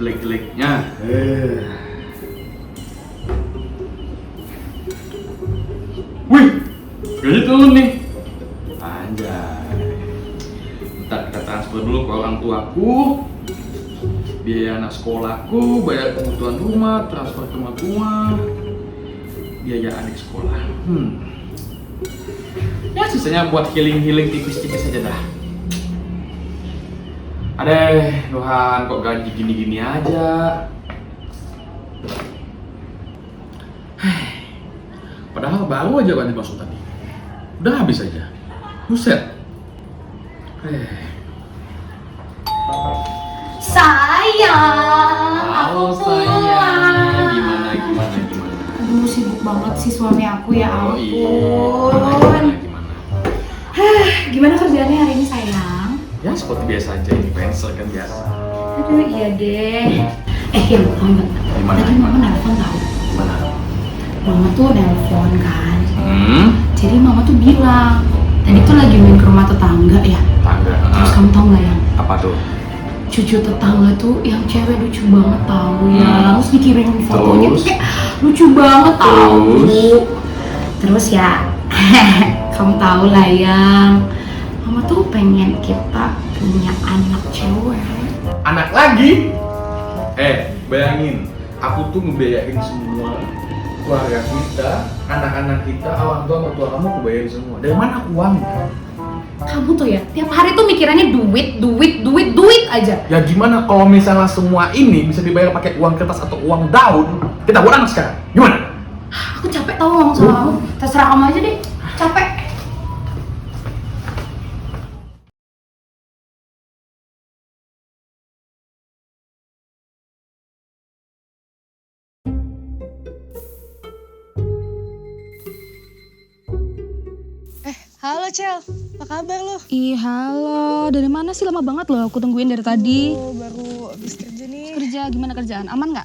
sejelek-jeleknya. Wih, gaji turun nih. Anjay. Ntar kita transfer dulu ke orang tuaku, biaya anak sekolahku, bayar kebutuhan rumah, transfer ke rumah tua, biaya adik sekolah. Ya sisanya buat healing tipis-tipis aja dah. Adeh, Tuhan kok gaji gini-gini aja. Padahal baru aja ganti masuk tadi. Udah habis aja. Buset. Sayang, Halo aku sayang. pulang. Gimana? Aduh, sibuk banget sih suami aku, ya Oh ampun. iya. Gimana? Gimana kerjaannya hari ini, sayang? Ya seperti biasa aja, influencer kan biasa. Aduh, iya deh. Yang tau nggak? Gimana? Tadi mama nelfon tau. Gimana? Mama tuh nelfon kan. Hmm? Jadi mama tuh bilang, tadi tuh lagi main ke rumah tetangga ya. Tangga. Terus kamu tau nggak yang Apa tuh? cucu tetangga tuh yang cewek lucu banget tau ya. Terus dikirimin fotonya tuh Terus? kayak lucu banget tau. Terus? Terus ya, kamu tahu lah yang mama tuh pengen kita punya anak cewek. Anak lagi? Bayangin, aku tuh ngebiayain semua keluarga kita, anak-anak kita, orang tua mertua kamu aku bayarin semua. Dari mana uangnya? Kamu tuh ya, tiap hari tuh mikirannya duit aja. Ya gimana kalau misalnya semua ini bisa dibayar pakai uang kertas atau uang daun? Kita buat anak sekarang, gimana? Aku capek tau ngomong sama kamu. Terserah kamu aja deh, capek. Halo Cel, apa kabar lo? Ih halo, dari mana sih? Lama banget loh aku tungguin dari tadi. Oh, baru habis kerja nih. Kerja, gimana kerjaan? Aman nggak?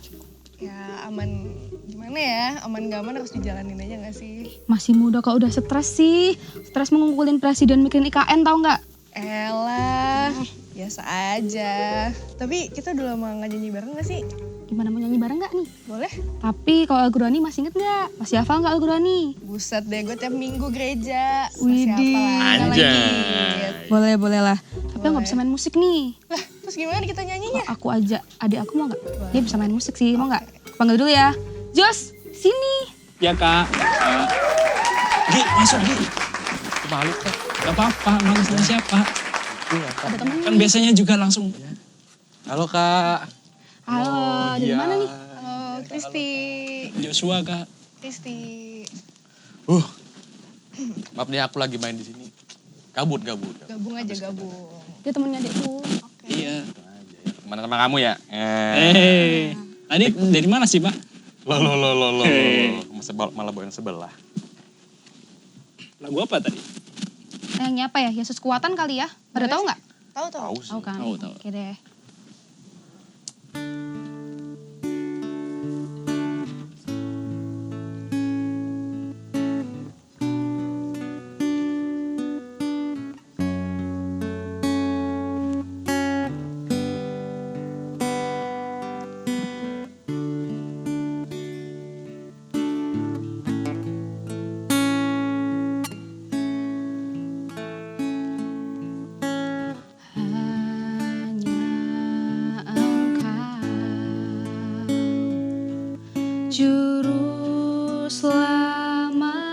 Ya aman, gimana ya? Aman gak aman harus dijalanin aja gak sih? Masih muda kok udah stres sih. Stres mengumpulin presiden mikirin IKN tau nggak? Elah, biasa aja. Tapi kita udah lama gak nyanyi bareng gak sih? Gimana mau nyanyi bareng nggak nih? Boleh? Tapi kalau lagu Rani masih inget nggak? Masih hafal nggak lagu Rani? Buset deh, gue tiap minggu gereja. Widih, Anjay. Boleh lah. Tapi Boleh. nggak bisa main musik nih. Lah, terus gimana kita nyanyinya? Aku aja, adik aku mau nggak? Dia bisa main musik sih, mau nggak? Panggil dulu ya. Jos, sini. Ya kak. Gi, masuk Gi. Malu kak. Gak apa-apa, malu sama siapa. Ada temennya. Kan biasanya juga langsung. Halo kak. Halo, dari mana nih? Halo, Kristi. Joshua kak. Kristi. Maaf nih aku lagi main di sini. Gabut. Gabung aja, gabung. Dia temennya adikku. Iya. Teman-teman kamu ya? Tadi dari mana sih pak? Lo. Malah bawa yang sebelah. Lagu apa tadi? Yang apa ya? Yesus Kekuatan kali ya? Pada tahu nggak? Tahu. Tahu sih. Tahu kan? Tahu. Oke deh. Juru selamatku,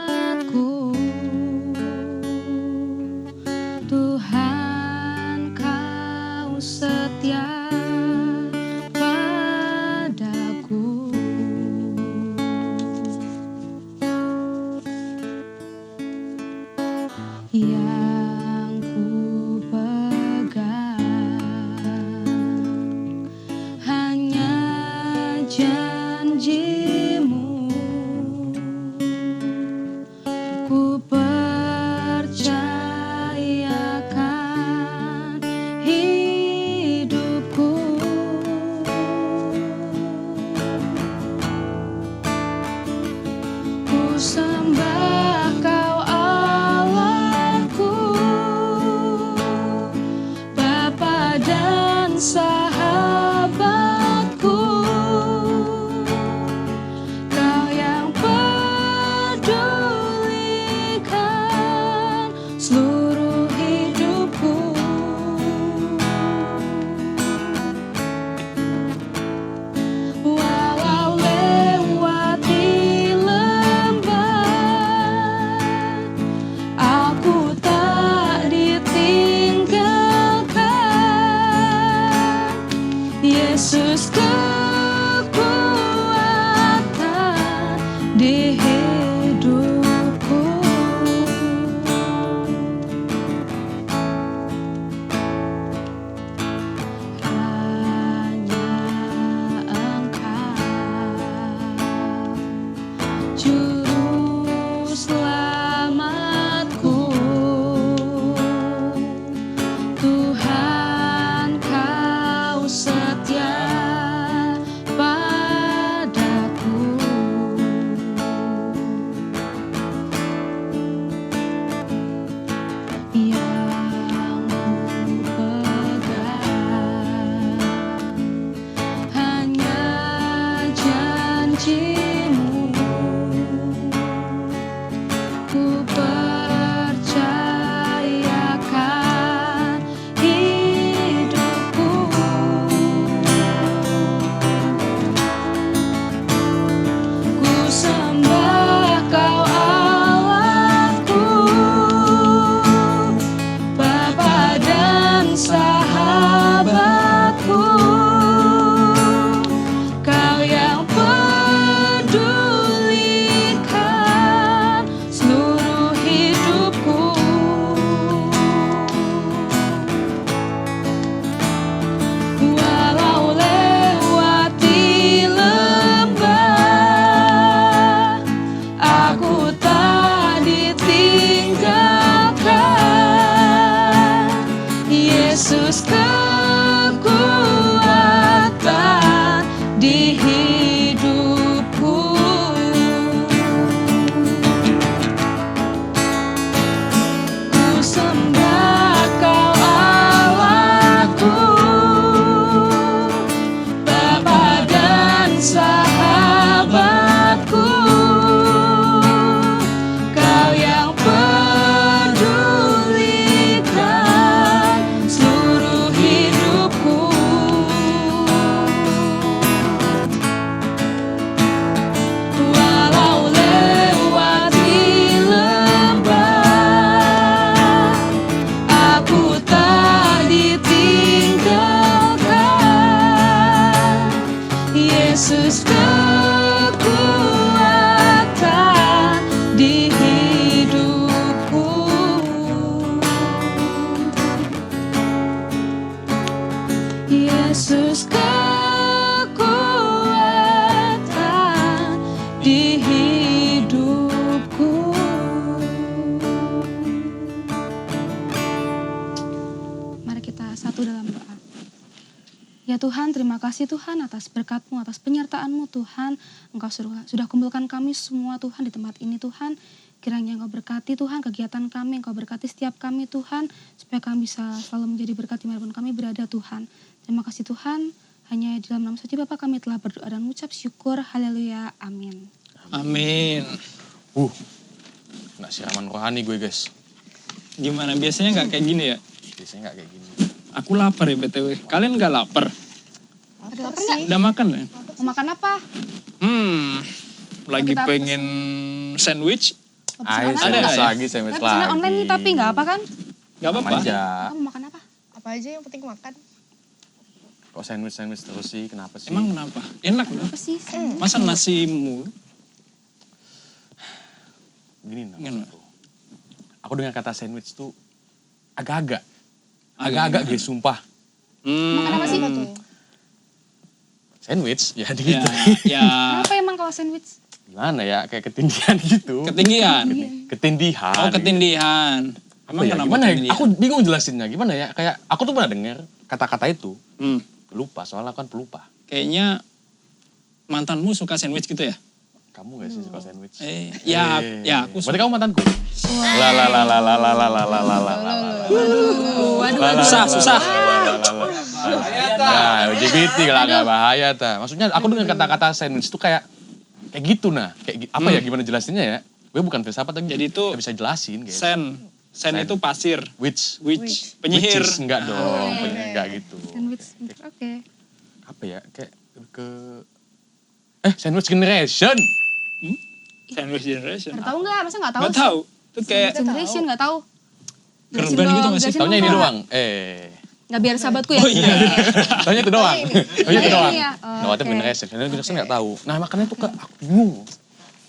Tuhan kau setia padaku. Yang ku pegang hanya janjimu, ku percayakan hidupku. Ku sembah kau Allahku, Bapa dan sahabatku. Juru selamatku. Tuhan kau setia padaku. Yang ku pegang hanya janji-Mu. Ku percayakan hidupku. Ku sembah Kau Allahku, Bapa dan sahabatku. Kau yang pedulikan seluruh hidupku. Walau lewati lembah, aku tak ditinggalkan. Yesus kekuatan di hidupku. Ku sembah Kau Allahku, Bapa dan sahabatku. Kau yang pedulikan seluruh hidupku. Walau lewati lembah, aku tak ditinggalkan. Yesus kekuatan di hidupku. Yesus kekuatan di hidupku. Mari kita satu dalam doa. Ya Tuhan, terima kasih Tuhan atas berkat-Mu, atas penyertaan-Mu Tuhan. Engkau sudah kumpulkan kami semua Tuhan di tempat ini Tuhan. Kiranya Engkau berkati Tuhan kegiatan kami, Engkau berkati setiap kami Tuhan. Supaya kami bisa selalu menjadi berkat dimanapun kami berada Tuhan. Terima kasih Tuhan, hanya di dalam nama suci Bapa kami telah berdoa dan mengucap syukur. Haleluya, amin. Amin. Kena siraman rohani gue guys. Gimana, biasanya nggak kayak gini ya? Biasanya nggak kayak gini. Aku lapar ya BTW. Kalian nggak lapar? Ada lapar sih. Udah makan ya? Mau makan apa? Lagi Kita pengen sandwich. Ayo Ada sandwich ya? lagi, sandwich Kita pesennya lagi. online nih tapi nggak apa kan? Nggak apa-apa. Aja. Kamu makan apa? Apa aja yang penting makan. Kok sandwich terus sih? Kenapa sih? Emang kenapa? Enak loh. Apa sih? Masa nasi mulu? Gini Gimana? nah. Aku dengar kata sandwich tuh agak-agak. Agak-agak guys, sumpah. Makan apa sih? Sandwich, ya Ya, gitu. ya Kenapa emang kalau sandwich? Gimana ya, kayak ketindihan gitu. ketinggian. Ketindihan. Oh, ketindihan. Apa Emang ya, kenapa gimana ya? ketindihan? Aku bingung jelasinnya. Gimana ya? Kayak aku tuh pernah dengar kata-kata itu. Hmm, Lupa, soalnya aku kan pelupa. kayaknya mantanmu suka sandwich gitu ya? Kamu gak sih suka sandwich? Ya aku Berarti kamu mantanku? Susah. Nah, LGBT lah gak bahaya ta. Maksudnya aku dengar kata-kata sandwich itu kayak gitu nah. Kayak apa ya, gimana jelasinnya ya? Gue bukan filsafat tapi Jadi itu gak bisa jelasin guys. Sen itu pasir. Which? Penyihir. Witches, enggak dong, enggak gitu. Sandwich, oke. Apa ya, kayak sandwich generation. Sandwich generation. Nggak tahu nggak? Masa nggak tahu? Nggak tahu. Itu kayak Generation nggak tahu. girl band gitu nggak sih? Jelasin Taunya ini dong, doang. Nggak biar sahabatku ya. Oh iya. Taunya itu doang. Taunya itu doang. Ini ya? Oh, No, tapi oke. generation. Generation nggak tahu. Nah, makanya tuh aku bingung.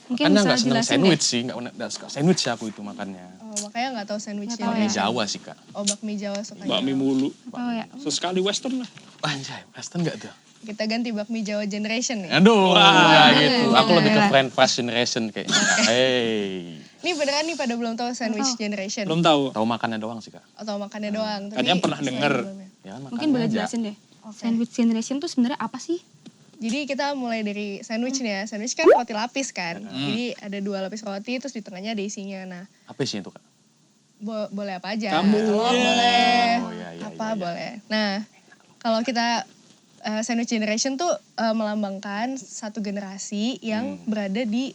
Mungkin Karena bisa nggak seneng jelasin sandwich sih, nggak suka sandwich sih aku itu makannya. Oh, makanya nggak tahu sandwichnya. Nggak tahu Bakmi ya. Jawa sih kak. Oh, bakmi Jawa suka. Bakmi mulu. Tahu ya? Sesekali western lah. Anjay, Western nggak tuh? kita ganti bakmi Jawa generation nih. Aduh, Wah, ya gitu. Aku lebih ke boleh. friend fast generation kayaknya. Hey. Ini beneran nih pada belum tahu sandwich generation. Belum tahu. Tahu makannya doang sih, Kak. Atau makannya doang. Katanya pernah selain denger. sebelumnya. Ya, Mungkin makannya boleh aja. jelasin deh. Oke. Sandwich generation tuh sebenarnya apa sih? Jadi kita mulai dari sandwich nih ya. Sandwich kan roti lapis kan. Jadi ada 2 lapis roti terus di tengahnya ada isinya. Nah, Apa sih itu, Kak? boleh apa aja. Kamu. Telur Iya. boleh. Oh, iya, iya, apa iya, iya. boleh. Nah, kalau kita sandwich generation tuh melambangkan satu generasi yang berada di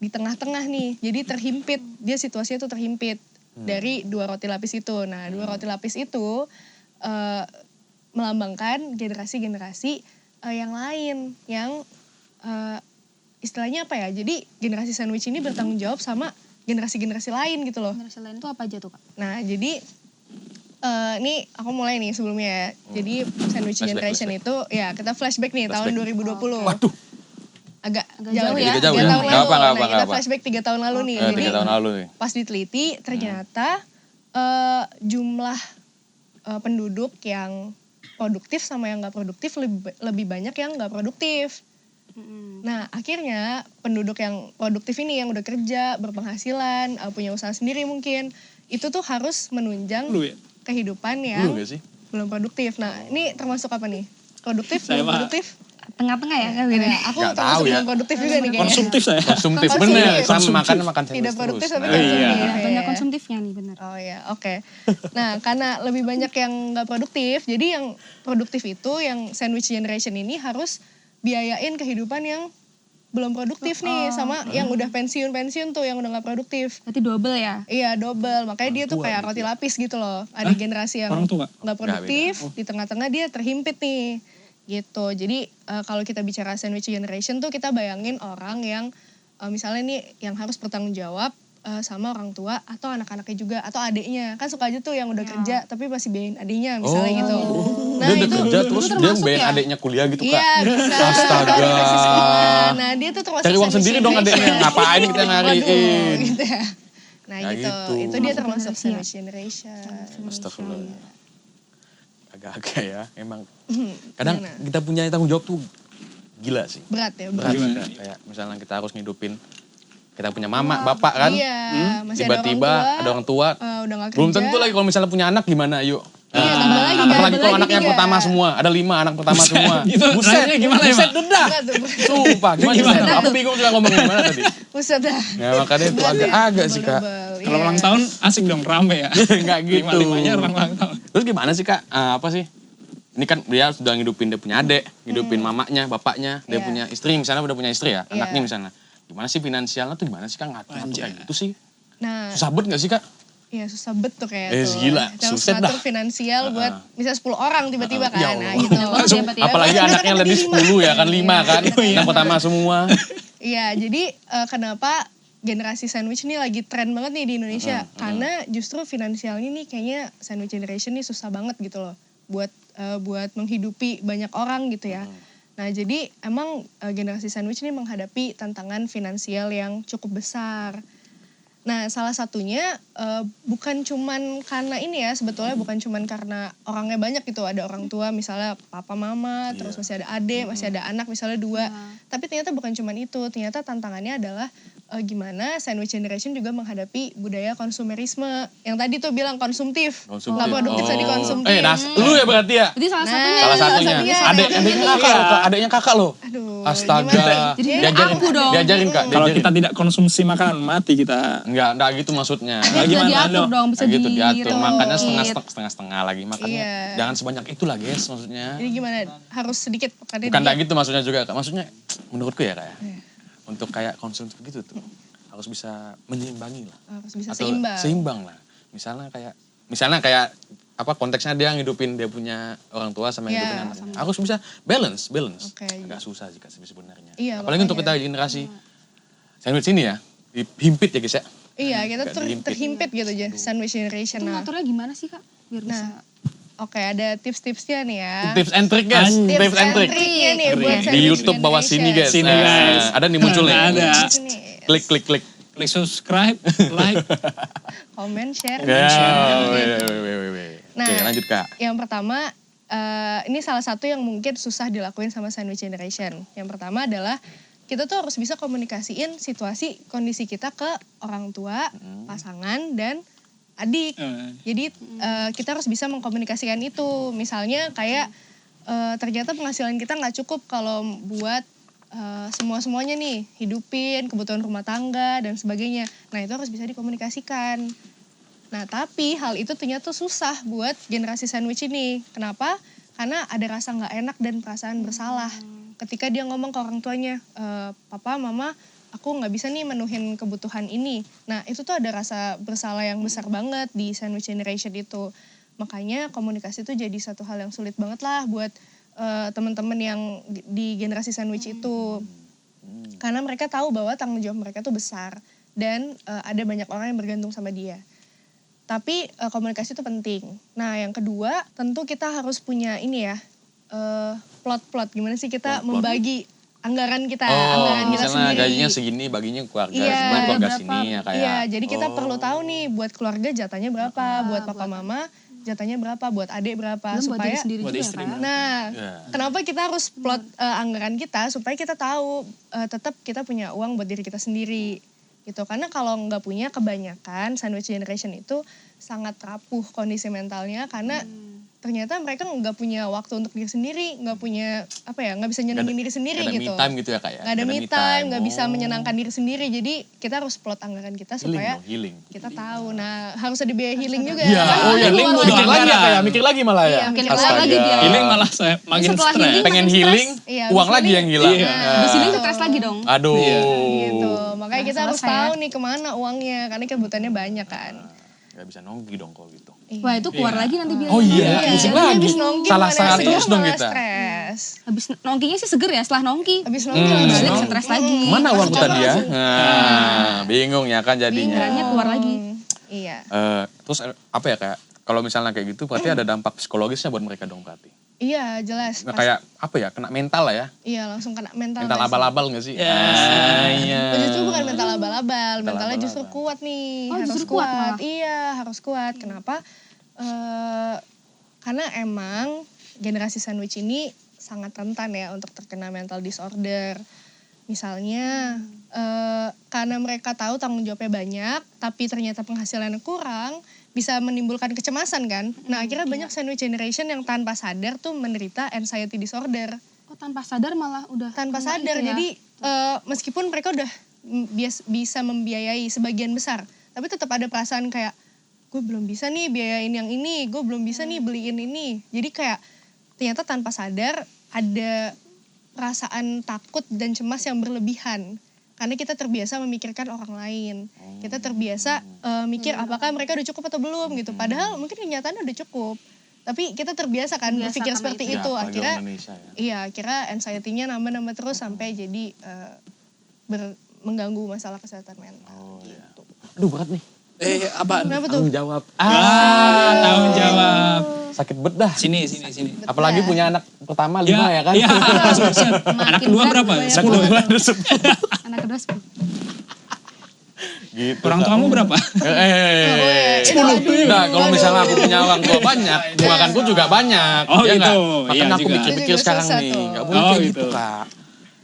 tengah-tengah nih. Jadi terhimpit. Dia situasinya tuh terhimpit dari 2 roti lapis itu. Nah, 2 roti lapis itu melambangkan generasi-generasi yang lain yang istilahnya apa ya? Jadi generasi sandwich ini bertanggung jawab sama generasi-generasi lain gitu loh. Generasi lain tuh apa aja tuh Kak? Nah, jadi ini aku mulai nih sebelumnya ya. Jadi sandwich Flashback, generation itu ya kita flashback nih tahun 2020. Waduh. Agak jauh ya. Agak jauh 3 ya. tahun Nggak lalu. apa, nggak Nah, apa, kita nggak apa. flashback 3 tahun lalu nih. 3 tahun lalu nih. Pas diteliti ternyata jumlah penduduk yang produktif sama yang nggak produktif lebih banyak yang nggak produktif. Nah akhirnya penduduk yang produktif ini yang udah kerja, berpenghasilan, punya usaha sendiri mungkin, itu tuh harus menunjang Lu ya? kehidupan Dulu yang gak sih? belum produktif. Nah ini termasuk apa nih? Produktif, Saya belum mah- produktif? Tengah-tengah ya kan gitu. Aku Nggak termasuk tahu ya. belum produktif juga nih kayaknya. Konsumtif saya. Konsumtif, Konsumtif. bener. Sama Konsumtif. makan sandwich Tidak produktif terus. tapi Nah, konsumtif. Iya. ya. Banyak konsumtifnya nih bener. Oh ya, oke. Nah, karena lebih banyak yang nggak produktif, jadi yang produktif itu, yang sandwich generation ini harus biayain kehidupan yang belum produktif nih, sama yang udah pensiun tuh, yang udah nggak produktif. Berarti double ya? Iya, double. Makanya dia tuh kayak roti lapis gitu loh. Ada generasi yang Orang tua? nggak produktif, di tengah-tengah dia terhimpit nih. Gitu. Jadi kalau kita bicara sandwich generation tuh kita bayangin orang yang misalnya nih yang harus bertanggung jawab sama orang tua atau anak-anaknya juga atau adiknya. Kan suka aja tuh yang udah kerja tapi masih biayain adiknya misalnya gitu. Nah, Dia udah itu kerja terus dia termasuk bayar ya? adiknya kuliah gitu, Kak. iya bisa. Astaga. Kalau dikasih sekolah. Nah, dia tuh termasuk Cari uang sandwich sendiri dong generation. adiknya. Ngapain kita nyariin? Waduh, gitu ya. Nah Ya gitu. gitu. Itu dia termasuk Generasi ya? sandwich generation. Astagfirullah. Agak-agak ya, emang. Kadang Gimana? kita punya tanggung jawab tuh gila sih. Berat ya, Berat berat. sih, Kak. Kayak misalnya kita harus ngidupin, kita punya mama, bapak kan. Iya, masih Tiba-tiba ada orang tua. udah gak kerja. Belum tentu lagi kalau misalnya punya anak gimana, yuk. Iya, tambah lagi, Apalagi tambah kalau lagi anaknya 3. pertama semua, ada 5 anak pertama semua. Gitu, nanya gimana ya, buset Pak? dedah. Berat tuh, berat. Sumpah, gimana? Gimana? Gimana? Aku bingung juga ngomong gimana tadi. Buset dah. Ya makanya itu agak-agak sih, Kak. Double-double, Kalau iya. ulang tahun asik dong, rame ya. Enggak gitu. Lima-limanya orang ulang tahun. Terus gimana sih, Kak? Apa sih? Ini kan dia sudah ngidupin dia punya adik, ngidupin mamanya, bapaknya, dia Iya. punya istri, misalnya udah punya istri ya, Iya. anaknya misalnya. Gimana sih finansialnya tuh gimana sih, Kak, ngatur kayak gitu sih? Nah, Susah banget gak sih, Kak? iya susah bet tuh kayak tuh. Gila, Kita harus susah ngatur dah. finansial buat misalnya 10 orang tiba-tiba kan. Ya Nah Allah. gitu. Langsung, ya, Apalagi Bahkan anaknya kadang-kadang lebih 10 ya kan, 5 kan, Iya. yang pertama semua. Iya, jadi kenapa generasi sandwich ini lagi tren banget nih di Indonesia? Karena justru finansialnya nih kayaknya sandwich generation nih susah banget gitu loh buat menghidupi banyak orang gitu ya. Nah, jadi emang generasi sandwich ini menghadapi tantangan finansial yang cukup besar. Nah, salah satunya bukan cuman karena ini ya, sebetulnya bukan cuman karena orangnya banyak gitu. Ada orang tua misalnya papa mama, terus masih ada adik, masih ada anak misalnya 2. Tapi ternyata bukan cuman itu, ternyata tantangannya adalah gimana sandwich generation juga menghadapi budaya konsumerisme. Yang tadi tuh bilang konsumtif. Nggak produktif tadi konsumtif. Lu ya berarti ya? Berarti salah Nah, satunya. Salah satunya. Adiknya kakak loh, Kak. Adiknya kakak loh. Aduh, Astaga. gimana? Jadi Diajarin, aku dong. diajarin, Kak. Kalau diajarin. kita tidak konsumsi makanan, mati kita. Enggak gitu maksudnya. Bisa Gimana, diatur Dok? dong, bisa Kayak gitu diatur, di-remote. makannya setengah-setengah lagi. Makannya Iya. jangan sebanyak itulah guys maksudnya. Jadi gimana? Harus sedikit makannya Bukan dikit. kayak gitu maksudnya juga Kak. Maksudnya menurutku ya Kak ya. Untuk kayak konsumtif gitu tuh harus bisa menyeimbangi lah. Harus bisa Atau seimbang. Seimbang lah. Misalnya kayak apa konteksnya dia ngidupin dia punya orang tua sama Iya, ngidupin anaknya. Harus bisa balance. Oke. Agak susah sih Kak sebenarnya. Iya, Apalagi untuk kita makanya. generasi sandwich ini ya. Dihimpit ya guys ya. Iya, kita Nggak tuh terhimpit gitu aja, sandwich generation. Itu Nah, ngaturnya gimana sih Kak? Biar bisa. Nah, oke ada tips-tipsnya nih ya. Tips and trick guys. Tips and trick. triknya nih buat Di sandwich YouTube bawah sini guys. Sini, guys. Ada nih muncul nih. Ada. Ini, Klik. Klik subscribe, like. comment, share. Ya, weh. Nah, Oke lanjut Kak. yang pertama ini salah satu yang mungkin susah dilakuin sama sandwich generation. Yang pertama adalah kita tuh harus bisa komunikasiin situasi kondisi kita ke orang tua, pasangan, dan adik. Jadi kita harus bisa mengkomunikasikan itu. Misalnya kayak ternyata penghasilan kita nggak cukup kalau buat semua-semuanya nih, hidupin kebutuhan rumah tangga dan sebagainya. Nah itu harus bisa dikomunikasikan. Nah tapi hal itu ternyata susah buat generasi sandwich ini. Kenapa? Karena ada rasa nggak enak dan perasaan bersalah. Ketika dia ngomong ke orang tuanya, papa, mama, aku nggak bisa nih menuhin kebutuhan ini. Nah itu tuh ada rasa bersalah yang besar banget di sandwich generation itu. Makanya komunikasi itu jadi satu hal yang sulit banget lah buat teman-teman yang di generasi sandwich itu. Karena mereka tahu bahwa tanggung jawab mereka tuh besar. Dan ada banyak orang yang bergantung sama dia. Tapi komunikasi itu penting. Nah yang kedua tentu kita harus punya ini ya, plot-plot. Gimana sih kita Plot-plot. membagi anggaran kita, Oh, anggaran kita misalnya sendiri. gajinya segini, baginya keluarga, Iya, sebenarnya keluarga berapa? sini ya kayak. Iya, jadi kita perlu tahu Oh. nih buat keluarga jatahnya berapa, buat papa mama jatahnya berapa, buat adik berapa, Belum buat diri supaya sendiri buat juga ya istri, Kak. Mbak. nah Ya. kenapa kita harus plot anggaran kita supaya kita tahu tetap kita punya uang buat diri kita sendiri gitu. Karena kalau nggak punya, kebanyakan sandwich generation itu sangat rapuh kondisi mentalnya karena ternyata mereka nggak punya waktu untuk diri sendiri, nggak punya apa ya, nggak bisa nyenengin diri sendiri Nggak ada gitu. me time gitu ya kak ya? Nggak ada me time, nggak bisa Oh. menyenangkan diri sendiri. Jadi kita harus plot anggaran kita Healing supaya dong, healing. kita tahu. Nah harus ada biaya healing juga. Iya, Kan oh iya, Healing mikir butuh lagi ya anggaran. kayak, mikir lagi malah ya. Iya, mikir Astaga. lagi dia. Healing malah saya makin Setelah stres. healing, Pengen makin healing, Iya, uang abis lagi healing. yang hilang. Iya. Nah. Di sini stres lagi dong. Aduh. Iya. Gitu. Makanya Nah, kita harus selesai ya. tahu nih kemana uangnya. Karena kebutuhannya banyak kan. Gak bisa nongki dong kalau gitu. Wah itu keluar lagi nanti biar Oh iya, Iya, pusing nanti lagi. habis nongki Salah mana satu seger dong malah kita. stres. Habis nongkinya sih seger ya setelah nongki. Habis nongki Hmm. langsung Balik stres lagi. Mana uang Masuk tadi ya? langsung. Nah, bingung ya kan jadinya. Pikirannya keluar lagi. Iya. Terus apa ya kayak, kalau misalnya kayak gitu berarti ada dampak psikologisnya buat mereka dong berarti. Iya jelas. Nah, kayak apa ya, kena mental lah ya. Iya langsung kena mental. Mental nggak sih? abal-abal gak sih? Ya. Iya. Justru bukan mental abal-abal, mentalnya justru abal-abal. kuat nih. Oh, harus justru kuat kuat. malah. Iya, harus kuat. Kenapa? Karena emang generasi sandwich ini sangat rentan ya untuk terkena mental disorder. Misalnya karena mereka tahu tanggung jawabnya banyak, tapi ternyata penghasilannya kurang, bisa menimbulkan kecemasan kan. Nah akhirnya banyak sandwich generation yang tanpa sadar tuh menderita anxiety disorder. Oh tanpa sadar malah udah. Tanpa kena sadar, itu ya. jadi meskipun mereka udah bisa membiayai sebagian besar, tapi tetap ada perasaan kayak, gue belum bisa nih biayain yang ini, gue belum bisa nih beliin ini. Jadi kayak ternyata tanpa sadar ada perasaan takut dan cemas yang berlebihan. Karena kita terbiasa memikirkan orang lain. Kita terbiasa mikir apakah mereka udah cukup atau belum gitu. Padahal mungkin kenyataannya udah cukup. Tapi kita terbiasa kan Terbiasa berpikir sama seperti Ya, itu. apalagi Akhirnya orang Indonesia ya. iya, akhirnya anxiety-nya nambah-nambah terus sampai jadi mengganggu masalah kesehatan mental. Oh iya. Gitu. Aduh berat nih. Apaan? Kenapa tuh? Tanggung jawab. Tanggung jawab. Sakit bedah. Sini. Apalagi punya anak pertama 5 ya kan? Iya, buset. Anak kedua berat berapa? gue ya. 10. Anak kedua 10. Gitu. Orang Kak. tuamu berapa? Nah, kalau misalnya aku punya orang tua banyak, makanku juga banyak. Oh, ya gitu. nggak? Iya Makanya aku juga. mikir-mikir Itu juga sekarang susah nih. tuh. Nggak boleh Oh, kayak gitu. gitu, Kak.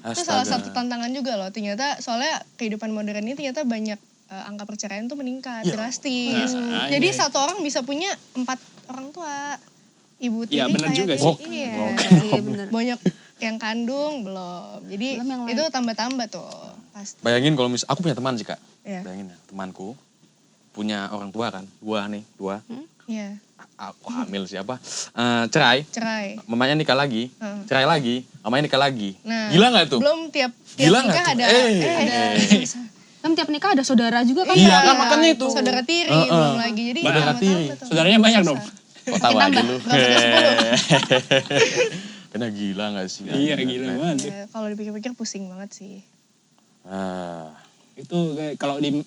Itu salah Astaga. satu tantangan juga loh. Ternyata soalnya kehidupan modern ini ternyata banyak angka perceraian tuh meningkat drastis. Nah, Jadi ini. satu orang bisa punya 4 orang tua. Ibu tiri Iya, benar juga kayak sih. Iya. Iya bener. Banyak yang kandung belum. Jadi Belum yang lain. itu tambah-tambah tuh pasti. Bayangin kalau aku punya teman sih, Kak. Iya. Bayangin ya, temanku punya orang tua kan. Dua. Iya. Aku hamil siapa? Cerai. Cerai. Mamanya nikah lagi, Heeh. cerai lagi, mamanya nikah lagi. Nah, Gila nggak tuh? Belum tiap Gila nikah nggak tuh? ada Kan tiap nikah ada saudara juga kan. Iya kan, makanya itu. Saudara tiri Heeh. belum lagi. Jadi Saudara tambah-tambah tiri. tuh. Saudaranya banyak dong. Kok tahu Makin aja tambah, lu. berapa? Karena gila gak sih? Iya, gila banget. Ya, kalau dipikir-pikir pusing banget sih. Ah. Itu kayak kalau di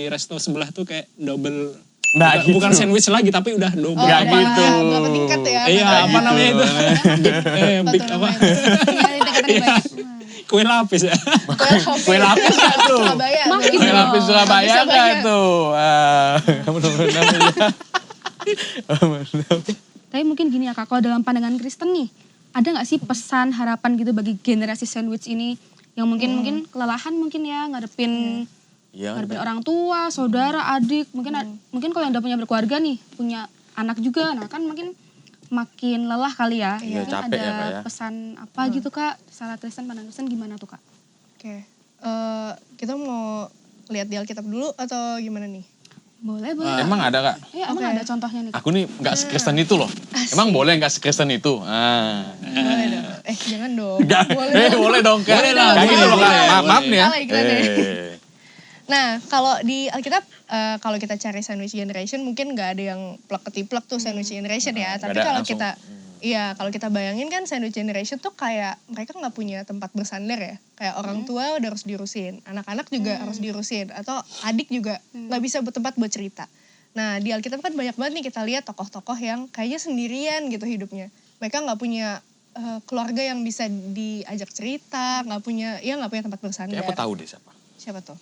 resto sebelah tuh kayak double. Nah, gitu. Bukan sandwich lagi tapi udah double. Nggak ada gitu. berapa tingkat ya? Iya, Nggak apa gitu. namanya itu? Apa Big tuh apa? namanya? Iya, tingkatan banyak. Kue lapis ya. Kue lapis nggak tuh? Surabaya. Makin Kue dong. lapis Surabaya Surabaya. nggak tuh? Kamu namanya. Tapi mungkin gini ya Kak, kalau dalam pandangan Kristen nih, ada nggak sih pesan, harapan gitu bagi generasi sandwich ini yang mungkin kelelahan mungkin ya ngadepin Iya. ngadepin orang tua, saudara, adik, mungkin kalau yang udah punya berkeluarga nih, punya anak juga, nah kan mungkin makin lelah kali ya. Iya, Mungkin capek ada ya, Kak, ya. pesan apa gitu Kak, secara Kristen, pandangan Kristen gimana tuh Kak? Oke. Kita mau lihat di Alkitab dulu atau gimana nih? Boleh, boleh. Emang ada Kak? Iya, emang Oke. ada contohnya nih Kak. Aku nih nggak sekristen itu loh. Emang boleh nggak sekristen itu? Boleh dong. Jangan dong. Nggak. Boleh dong. Dong Kak. Boleh lah, Kayak gini boleh, loh Kak. boleh, Maaf boleh. nih ya. Salah iklan ya. Eh. Nah, kalau di Alkitab, kalau kita cari sandwich generation mungkin nggak ada yang plek ketiplek tuh sandwich generation ya. Nggak Tapi ada kalau langsung. kita, iya kalau kita bayangin kan sandwich generation tuh kayak mereka nggak punya tempat bersandar ya. Kayak orang tua udah harus diurusin, anak-anak juga harus diurusin, atau adik juga nggak bisa bertempat buat cerita. Nah di Alkitab kan banyak banget nih kita lihat tokoh-tokoh yang kayaknya sendirian gitu hidupnya. Mereka nggak punya keluarga yang bisa diajak cerita, nggak punya tempat bersandar. Kayak aku tahu deh siapa. Siapa tuh?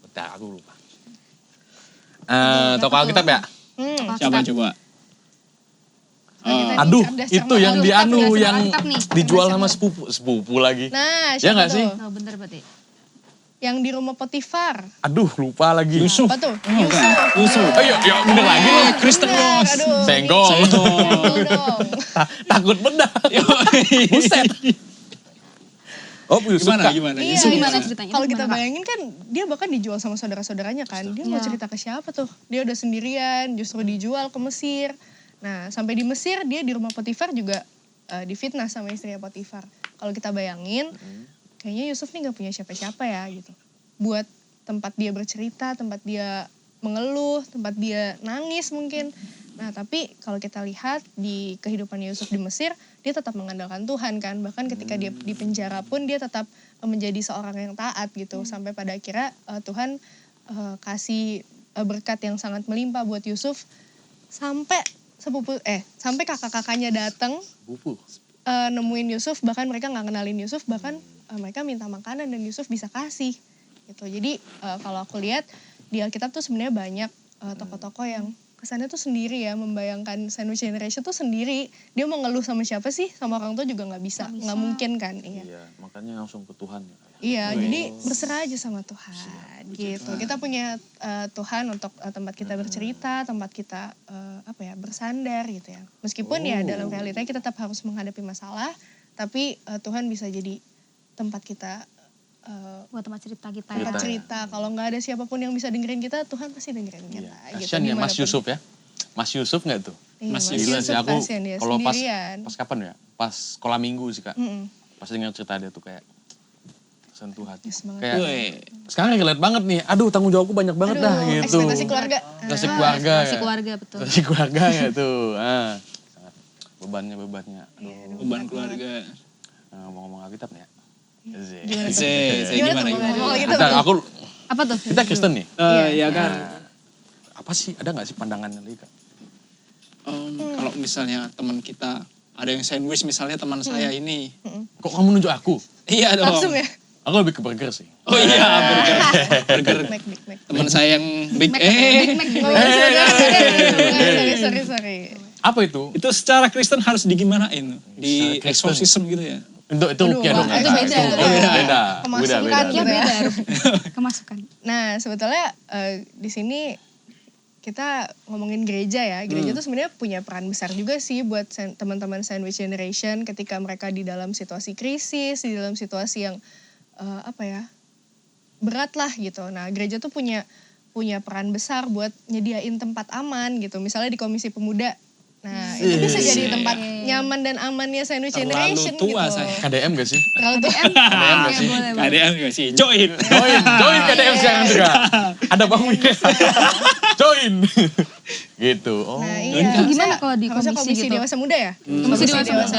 Bentar, aku lupa. Tokoh Alkitab ya? Siapa coba? Alkitab Aduh, cerdas itu cermat. yang di Alkitab anu, nggak sih? yang Alkitab nih. dijual sama sepupu lagi. Nah, Ya siapa nggak tuh? sih? Oh, bener berarti. Yang di rumah Potifar. Aduh, lupa lagi. Yusuf. Apa tuh? Oh, bukan. Yusuf. Oh iya, iya bener lagi loh. Kristen Benar, bos. aduh. Senggol. Senggol dong. Takut bedah. Buset. Oh, Yusuf Gimana, Kak. gimana? Iya, Yusuf gimana gimana? ceritanya? Kalau Itu kita gimana, Kak? bayangin kan dia bahkan dijual sama saudara-saudaranya kan. Dia mau Iya. cerita ke siapa tuh? Dia udah sendirian, justru dijual ke Mesir. Nah, sampai di Mesir dia di rumah Potifar juga difitnah sama istrinya Potifar. Kalau kita bayangin, kayaknya Yusuf nih gak punya siapa-siapa ya gitu. Buat tempat dia bercerita, tempat dia mengeluh, tempat dia nangis mungkin. Nah, tapi kalau kita lihat di kehidupan Yusuf di Mesir, dia tetap mengandalkan Tuhan kan. Bahkan ketika dia di penjara pun dia tetap menjadi seorang yang taat gitu. Sampai pada akhirnya Tuhan kasih berkat yang sangat melimpah buat Yusuf sampai sampai kakak-kakaknya datang Bupu. nemuin Yusuf, bahkan mereka nggak kenalin Yusuf, bahkan mereka minta makanan dan Yusuf bisa kasih gitu. Jadi kalau aku lihat di Alkitab tuh sebenarnya banyak tokoh-tokoh yang kesannya tuh sendiri ya, membayangkan sandwich generation tuh sendiri. Dia mau ngeluh sama siapa sih? Sama orang tua juga nggak bisa, nggak mungkin kan? Iya. Iya, makanya langsung ke Tuhan ya. Iya, jadi berserah aja sama Tuhan gitu. Kita punya Tuhan untuk tempat kita bercerita, tempat kita bersandar gitu ya. Meskipun ya dalam realitanya kita tetap harus menghadapi masalah, tapi Tuhan bisa jadi tempat kita Buat tempat cerita kita tempat ya. cerita. Kalau nggak ada siapapun yang bisa dengerin kita, Tuhan pasti dengerin Iya. kita. Gitu, Kasian ya Mas dimanapun. Yusuf ya. Mas Yusuf nggak tuh? Iya, Mas Mas Gila Yusuf sih aku kasihan dia kalau sendirian. pas kapan ya? Pas sekolah minggu sih Kak. Mm-mm. Pas dengar cerita dia tuh kayak sentuh hati. Yes, banget. Kayak Woi. sekarang relate banget nih. Aduh, tanggung jawabku banyak banget dah Aduh, gitu. ekspektasi keluarga. Ekspektasi keluarga. Masih ya. keluarga betul. Ekspektasi keluarga ya tuh. Sangat bebannya. Aduh. Beban keluarga. Ngomong-ngomong Alkitab nih ya. Gimana tuh? Saya Gimana gimana? tuh ngomong lagi tuh? Bentar, aku Apa tuh? kita Kristen nih. Ya kan. Apa sih? Ada nggak sih pandangannya lagi Kak? Kalau misalnya teman kita ada yang sandwich misalnya teman saya ini. Kok kamu nunjuk aku? Iya dong. Langsung ya? Aku lebih ke burger sih. Oh iya, burger. Big Mac. Teman saya yang big Big Mac Oh, sorry. Apa itu? itu secara Kristen harus digimanain? Di Secara Kristen. exorcism gitu ya. Itu rupiah dong. itu Kak. beda. Beda. Kemasukan Beda. gitu ya. Kemasukan. Nah, sebetulnya di sini kita ngomongin gereja ya. Gereja tuh sebenarnya punya peran besar juga sih buat teman-teman sandwich generation ketika mereka di dalam situasi krisis, di dalam situasi yang berat lah gitu. Nah, gereja tuh punya peran besar buat nyediain tempat aman gitu. Misalnya di Komisi Pemuda. Nah, itu bisa jadi tempat nyaman dan amannya sandwich Terlalu generation tua gitu. saya. KDM gak sih? Terlalu tua. KDM gak sih? Boleh. KDM juga sih, join. Join KDM sekarang juga. Ada Bang Wia. Join. Gitu. Oh. Nah, Dan iya. itu gimana kalau di Harusnya komisi komisi gitu? dewasa muda ya? Komisi dewasa muda.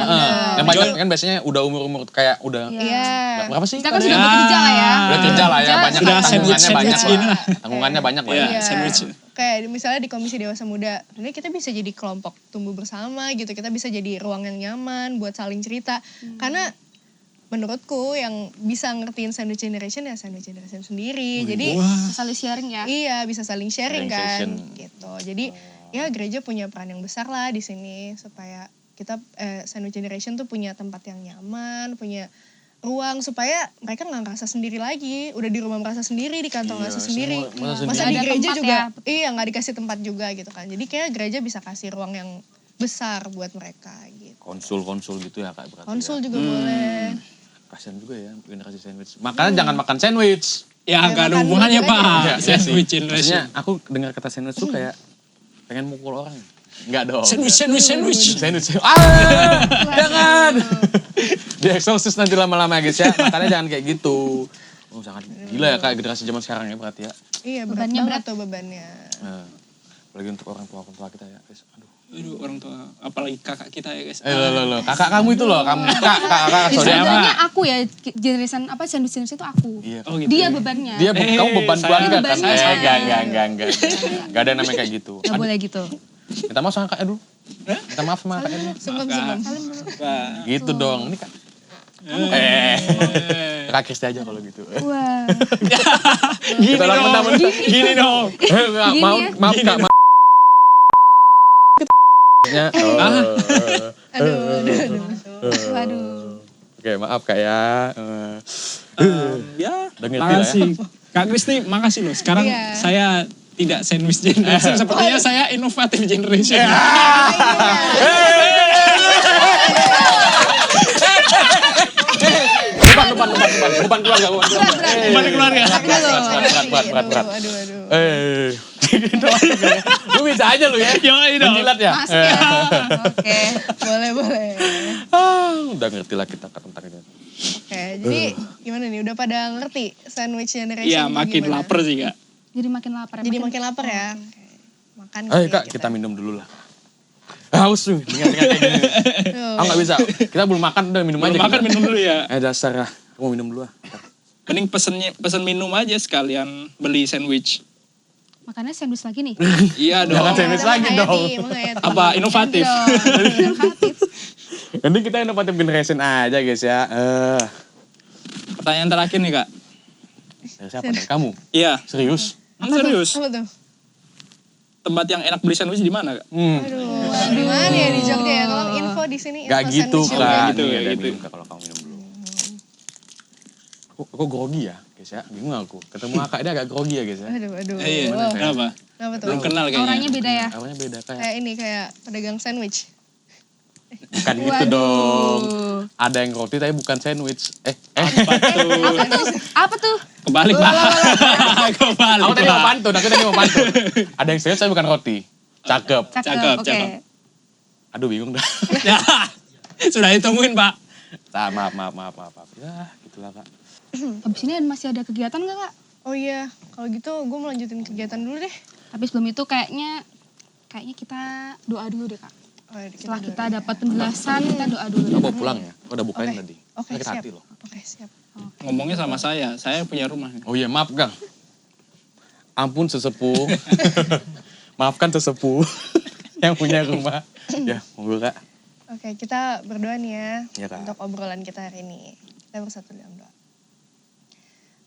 Yang banyak kan biasanya udah umur-umur kayak udah Iya. berapa sih? Kita kan sudah bekerja lah ya. Udah kerja lah ya, banyak Sudah tanggungannya sandwich banyak gini lah. lah. Tanggungannya banyak lah ya. Iya. Sandwich. Kayak misalnya di Komisi Dewasa Muda, ini kita bisa jadi kelompok tumbuh bersama gitu. Kita bisa jadi ruang yang nyaman buat saling cerita. Karena menurutku yang bisa ngertiin sandwich generation ya sandwich generation sendiri. Jadi Saling sharing ya. iya bisa saling sharing Sharing kan session. gitu. Jadi ya gereja punya peran yang besar lah di sini supaya kita Sandwich Generation tuh punya tempat yang nyaman, punya ruang supaya mereka nggak ngerasa sendiri lagi. Udah di rumah merasa sendiri, di kantor ngerasa sendiri. merasa Masa sendiri. di Ada gereja tempat juga, ya. iya nggak dikasih tempat juga gitu kan. Jadi kayak gereja bisa kasih ruang yang besar buat mereka gitu. Konsul gitu ya Kak berarti. Konsul juga boleh. Kasian juga ya generasi sandwich. Makanya jangan makan sandwich. Ya Ya, nggak ada makan hubungannya dulu aja. Pak. Iya sih. Sandwich generation. Maksudnya aku dengar kata sandwich tuh kayak pengen mukul orang. Enggak dong. Sandwich. Sandwich. Jangan. Di exorcist nanti lama-lama guys ya. Makanya jangan kayak gitu. Oh sangat gila ya Kak generasi zaman sekarang ya berarti ya. Iya Bebannya berat banget berat. tuh bebannya. Nah, apalagi untuk orang tua kita ya guys. Aduh. Aduh orang tua, apalagi kakak kita ya guys. Lo. Kakak kamu itu loh, kamu. Kakak Ya, saudara. sebenarnya aku ya generation sandwich generation itu aku. Iya. Oh gitu. Dia ya. bebannya. Dia kamu beban saya- keluarga kan? bebannya. Enggak. Enggak ada namanya kayak gitu. Nggak boleh gitu. Minta maaf sama kakaknya dulu. Minta maaf sama kakaknya dulu. Sungkem. Pak. Gitu dong. Ini Kak. Kak Kristi aja kalau gitu. Wah. Kita orang mentah-mentah. Gini dong. Enggak, Gini maaf, ya. maaf Kak. Maaf. Aduh. Waduh. Oke, maaf Kak ya. Ya, Udah ngerti lah ya. makasih. Kak Kristi, makasih loh. Sekarang Iya. saya tidak sandwich generation, sepertinya saya inovatif generation. Beban keluarga. Beban keluarga. Berat. Aduh. Lu bisa aja lu ya. Yoi dong. Menjilat ya. Masuk ya. Oke. Boleh. Udah ngerti lah kita tentang ini. Oke, jadi gimana nih? Udah pada ngerti Sandwich Generation Iya, itu makin gimana? lapar sih Kak. Jadi makin lapar. Jadi makin lapar ya. Oke. Makan Ayo kali Kak, ya kita minum dulu lah. Haus tuh, dengar kayak gini. Tuh. Aku nggak bisa. Kita belum makan, udah minum aja. Belum makan kita. minum dulu ya. Dasar lah. Aku mau minum dulu lah. Mending pesen minum aja sekalian beli sandwich. Makannya sandwich lagi nih. Iya dong. Jangan sandwich lagi dong. Menghayati. Apa inovatif? Inovatif. Nanti kita inovatif generation aja guys ya. Pertanyaan terakhir nih Kak. Dari siapa? Dari kamu? Iya. Serius? Serius. Apa tuh? Tempat yang enak beli sandwich di mana Kak? Aduh, gimana ya di Jogja ya? Tolong info di sini. Gak info gitu sandwich Kak. Jogja. gitu, Nih, kayak ada gitu. minum Kak kalau kamu minum dulu. Aku grogi ya guys ya. Bingung aku. Ketemu kakak dia agak grogi ya guys ya. Aduh. Iya. Wow. Kenapa? Kenapa tuh? Belum kenal kayaknya. Auranya beda ya. Awalnya beda kayak. Kayak ini, kayak pedagang sandwich. Bukan gitu dong. Ada yang roti tapi bukan sandwich. Apa tuh? Kebalik Pak. Kebalik. Aku tadi mau Pak. pantun, Ada yang serius tapi bukan roti. Cakep. Cakep, Oke. cakep. Aduh bingung dah. Ya, sudah ditungguin Pak. Maaf. Ya gitulah Kak. Habis ini masih ada kegiatan nggak Kak? Oh iya, kalau gitu gue mau lanjutin kegiatan dulu deh. Tapi sebelum itu kayaknya kita doa dulu deh Kak. Oh, iya, Setelah dulu kita ya. dapat penjelasan, kita doa dulu. Aku mau pulang ya. Aku udah bukain Oke. tadi. Oke, Sakit siap. hati loh. Oke, siap. Ngomongnya sama saya punya rumah. Oh iya maaf Gang. Ampun sesepuh. Maafkan sesepuh yang punya rumah. Ya, monggo Kak. Oke, kita berdoa nih ya, Iya, Kak. untuk obrolan kita hari ini. Kita bersatu dalam doa.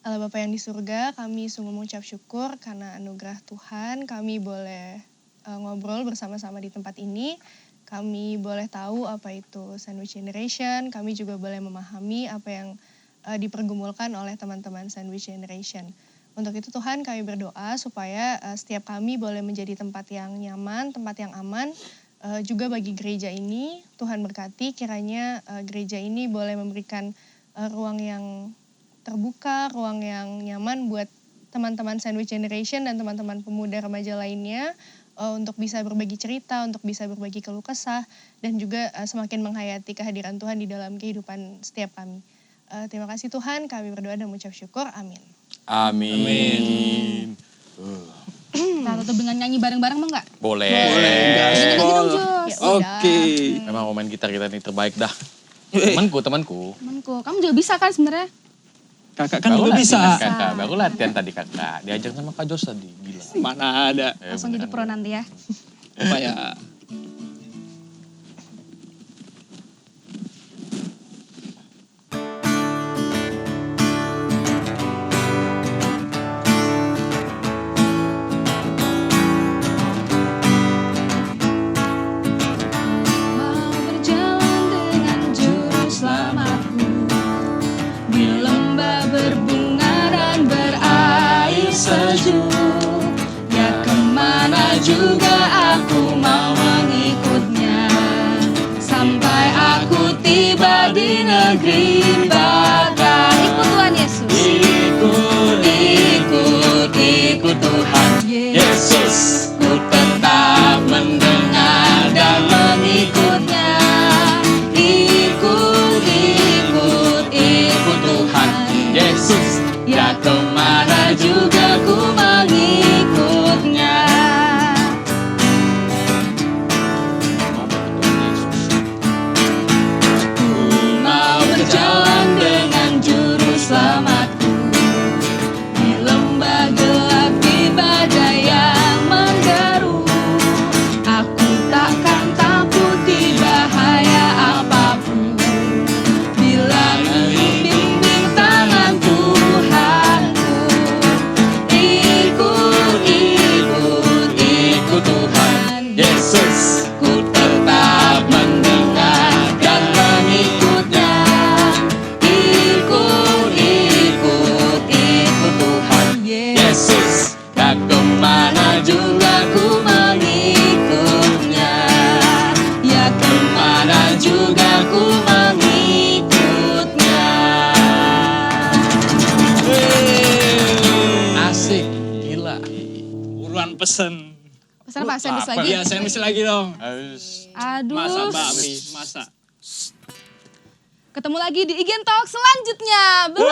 Allah Bapa yang di surga, kami sungguh mengucap syukur karena anugerah Tuhan kami boleh ngobrol bersama-sama di tempat ini. Kami boleh tahu apa itu Sandwich Generation, kami juga boleh memahami apa yang dipergumulkan oleh teman-teman Sandwich Generation. Untuk itu Tuhan kami berdoa supaya setiap kami boleh menjadi tempat yang nyaman, tempat yang aman, juga bagi gereja ini. Tuhan berkati kiranya gereja ini boleh memberikan ruang yang terbuka, ruang yang nyaman buat teman-teman Sandwich Generation dan teman-teman pemuda remaja lainnya untuk bisa berbagi cerita, untuk bisa berbagi keluh kesah, dan juga semakin menghayati kehadiran Tuhan di dalam kehidupan setiap kami. Terima kasih Tuhan, kami berdoa dan mengucap syukur. Amin. Amin. Kita tutup dengan nyanyi bareng-bareng mau nggak? Boleh. Nyanyi lagi dong Jos. Ya udah. Oke. Memang pemain gitar kita ini terbaik dah. Eh. Temanku. Temanku, kamu juga bisa kan sebenarnya? Kakak kan juga bisa. Kakak, baru latihan tadi kakak. Diajak sama Kak Jos tadi, gila. Mana ada. Langsung jadi pro nanti ya. Apa ya? beribadah. Ikut Tuhan Yesus. Ikut Tuhan Yesus. Ku tetap mendengar dan mengikutnya. Ikut Tuhan Yesus. Ya kemana juga ku mengikutnya. Ku mau berjalan dengan juru selamatku di lembah gelap, di badai yang menggeru. Aku takkan takut di bahaya apapun, bila membimbing tangan Tuhanku. Ikut Tuhan Yesus. Ku tetap mendengar dan mengikutnya. Ikut Tuhan Yesus. Tak kemana juga ku mengikutnya. Ya kemana juga ku mengikutnya. Asik, gila. Buruan pesen. Pesan apa? Sandwich lagi? Iya, sandwich lagi dong. Aduh. Masa bakmi, masa. Ketemu lagi di Igen Talk selanjutnya. Bye.